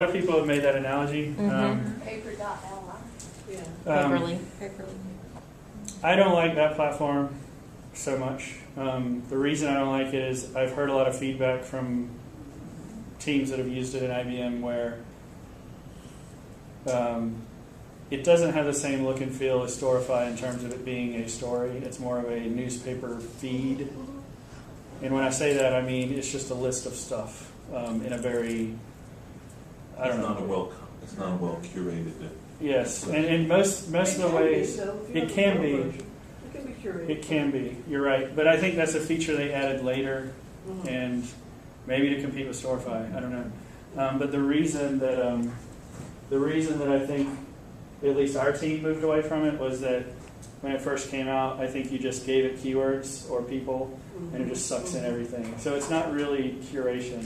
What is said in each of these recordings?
of people have made that analogy. Paper.li. Paperly. I don't like that platform so much. The reason I don't like it is I've heard a lot of feedback from teams that have used it in IBM where it doesn't have the same look and feel as Storify in terms of it being a story. It's more of a newspaper feed. And when I say that, I mean it's just a list of stuff in a very, I don't know. It's not a well curated. Yes, and most of the ways it can be. It can be curated. It can be. You're right, but I think that's a feature they added later, and maybe to compete with Storify. I don't know. But the reason that I think at least our team moved away from it was that when it first came out, I think you just gave it keywords or people, and it just sucks in everything. So it's not really curation.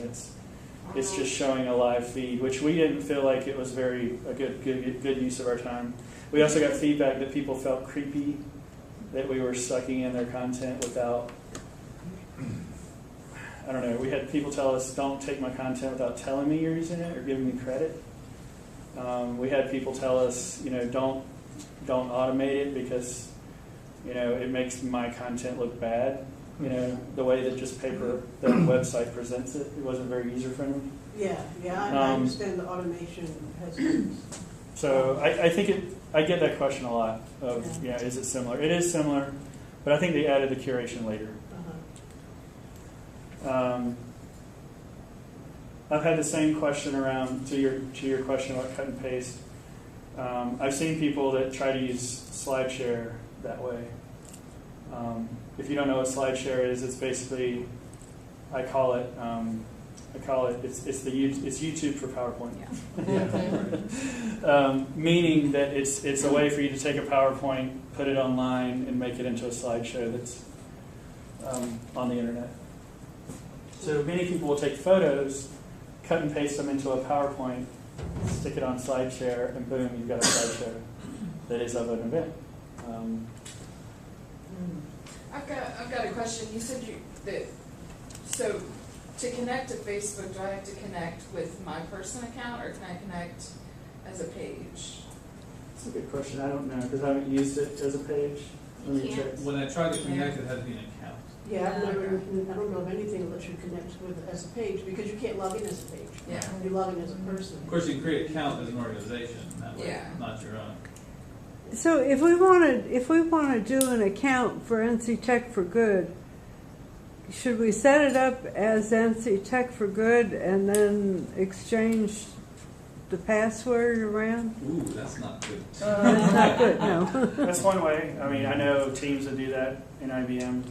It's just showing a live feed, which we didn't feel like it was a good use of our time. We also got feedback that people felt creepy, that we were sucking in their content without, I don't know, we had people tell us, don't take my content without telling me you're using it or giving me credit. We had people tell us, don't automate it because, it makes my content look bad. The way that just the website presents it wasn't very user-friendly. Yeah, I understand the automation has been. So I think I get that question a lot of, is it similar? It is similar, but I think they added the curation later. I've had the same question around to your question about cut and paste. I've seen people that try to use SlideShare that way. If you don't know what SlideShare is, it's basically it's YouTube for PowerPoint. Meaning that it's a way for you to take a PowerPoint, put it online, and make it into a slideshow that's on the internet. So many people will take photos, cut and paste them into a PowerPoint, stick it on SlideShare, and boom, you've got a slideshow that is of an event. I've got a question. You said so to connect to Facebook, do I have to connect with my personal account, or can I connect as a page? That's a good question. I don't know because I haven't used it as a page. Let me check. When I tried to connect, it had to be an account. Yeah, I don't know of anything that lets you connect with as a page because you can't log in as a page. Yeah. You log in as a person. Of course, you can create an account as an organization that way, Yeah. not your own. So if we want to do an account for NCTech4Good, should we set it up as NCTech4Good and then exchange the password around? Ooh, that's not good. That's not good, no. That's one way. I mean, I know teams that do that in IBM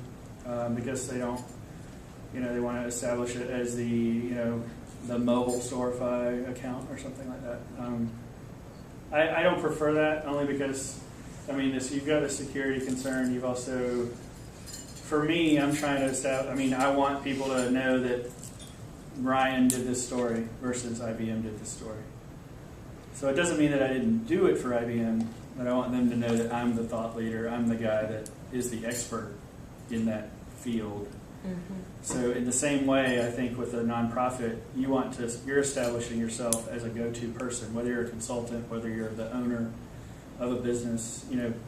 because they don't, they want to establish it as the mobile Storify account or something like that. I don't prefer that only because, you've got a security concern. You've also, for me, I'm trying to establish, I want people to know that Ryan did this story versus IBM did this story. So it doesn't mean that I didn't do it for IBM, but I want them to know that I'm the thought leader. I'm the guy that is the expert in that field. So in the same way, I think with a nonprofit, you're establishing yourself as a go-to person, whether you're a consultant, whether you're the owner of a business.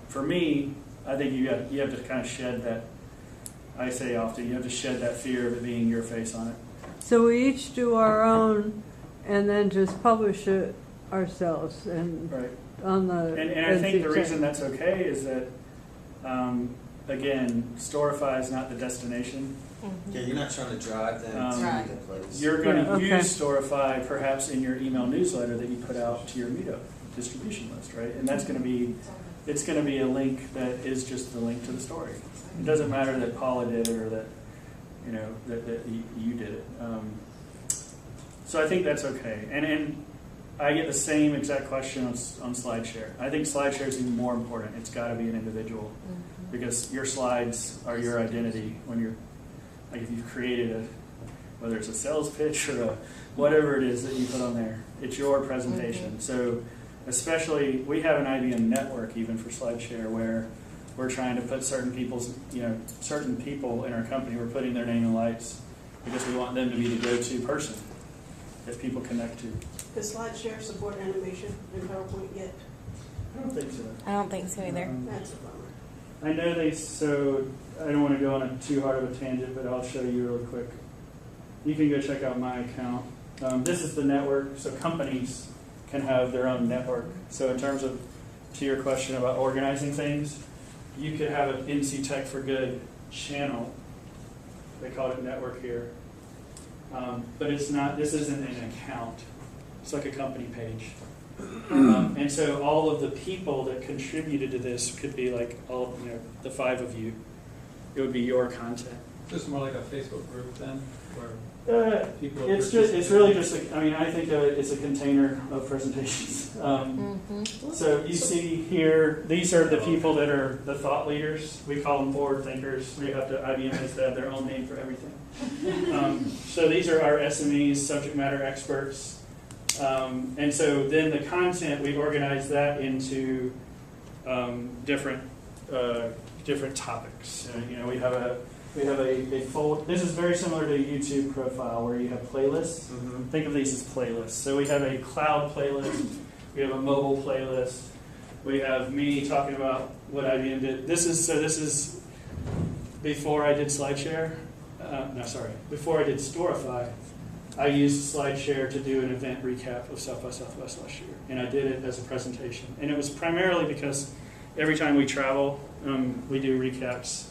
For me, I think you have to kind of shed that. I say often, you have to shed that fear of it being your face on it. So we each do our own and then just publish it ourselves and Right. on the. And I think the reason that's okay is that, again, Storify is not the destination. Yeah, you're not trying to drive them to the place. You're going to Okay. use Storify perhaps in your email newsletter that you put out to your Meetup distribution list, right? And it's going to be a link that is just the link to the story. It doesn't matter that Paula did it or that that you did it. So I think that's okay. And I get the same exact question on SlideShare. I think SlideShare is even more important. It's got to be an individual because your slides are your identity when you're. Like if you've created whether it's a sales pitch or whatever it is that you put on there, it's your presentation. So especially, we have an IBM network even for SlideShare where we're trying to put certain people in our company, we're putting their name in lights because we want them to be the go-to person. that people connect to. Does SlideShare support animation in PowerPoint yet? I don't think so. I don't think so either. That's a bummer. I know so I don't want to go on a too hard of a tangent, but I'll show you real quick. You can go check out my account. This is the network, so companies can have their own network. So in terms of, to your question about organizing things, you could have an NCTech4Good channel. They call it network here. But it's not, this isn't an account. It's like a company page. And so all of the people that contributed to this could be like all, the 5 of you. It would be your content. Just more like a Facebook group then, where people. It's really just. I think of it as a container of presentations. So you see here, these are the people that are the thought leaders. We call them forward thinkers. IBM has to have their own name for everything. So these are our SMEs, subject matter experts. And so then the content, we've organized that into different topics. We have a fold. This is very similar to a YouTube profile where you have playlists. Mm-hmm. Think of these as playlists. So we have a cloud playlist. We have a mobile playlist. We have me talking about what IBM did. This is before I did SlideShare. Before I did Storify. I used SlideShare to do an event recap of South by Southwest last year, and I did it as a presentation. And it was primarily because every time we travel, we do recaps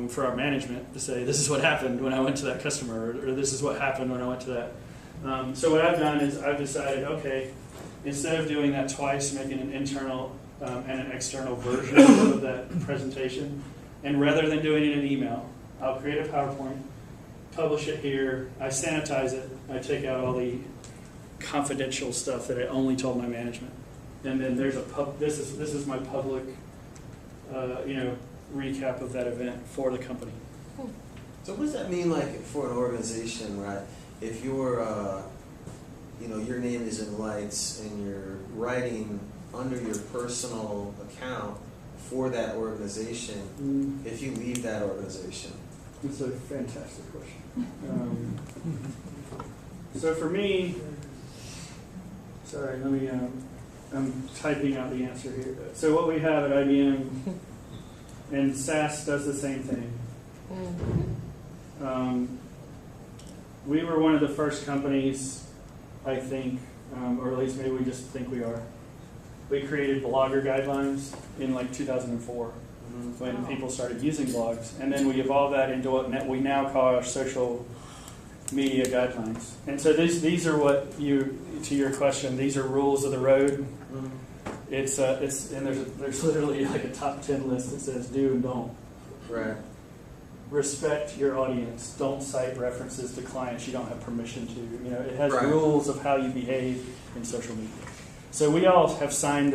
for our management to say, this is what happened when I went to that customer, or this is what happened when I went to that. So what I've done is I've decided, okay, instead of doing that twice, making an internal and an external version of that presentation, and rather than doing it in email, I'll create a PowerPoint, publish it here, I sanitize it, I take out all the confidential stuff that I only told my management. And then there's this is my public recap of that event for the company. So what does that mean, like, for an organization, right? If you're, your name is in lights and you're writing under your personal account for that organization, if you leave that organization? It's a fantastic question. So for me, sorry, I'm typing out the answer here. So what we have at IBM, and SaaS does the same thing. We were one of the first companies, I think, or at least maybe we just think we are. We created blogger guidelines in like 2004 when people started using blogs. And then we evolved that into what we now call our social media guidelines. And so these are what to your question, these are rules of the road. And there's literally like a top 10 list that says do and don't. Right. Respect your audience. Don't cite references to clients you don't have permission to. It has Right. rules of how you behave in social media. So we all have signed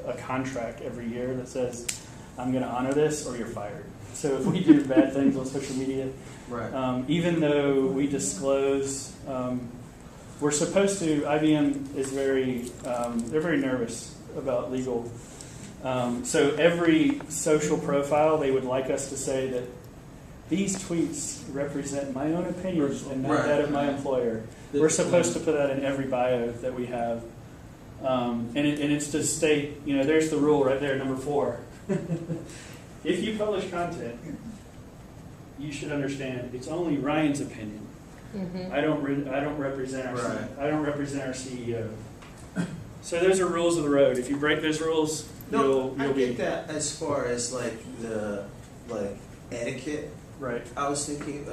a contract every year that says, I'm going to honor this or you're fired. So if we do bad things on social media, Right. Even though we disclose, we're supposed to, IBM is they're very nervous about legal. So every social profile, they would like us to say that these tweets represent my own opinions and not that of my employer. We're supposed to put that in every bio that we have. And it's to state, there's the rule right there, number 4. If you publish content, you should understand it's only Ryan's opinion. I don't represent our I don't represent our CEO. So those are rules of the road. If you break those rules, you'll I be get that as far as the etiquette. right. I was thinking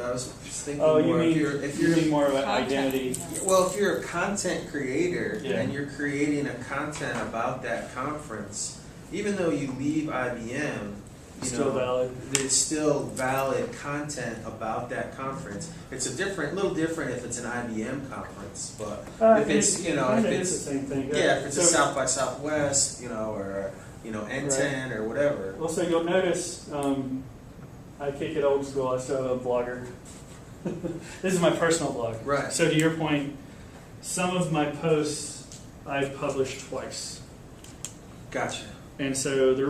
Oh, you more mean if you're more about Content. identity? well, if you're a content creator Yeah. and you're creating a content about that conference, even though you leave IBM, Still valid. It's still valid content about that conference. It's little different if it's an IBM conference, but if it's it's the same thing. if it's a South by Southwest, or N10 or whatever. Well, so you'll notice I kick it old school. I still have a blogger. This is my personal blog. Right. So to your point, some of my posts I've published twice. Gotcha. And so the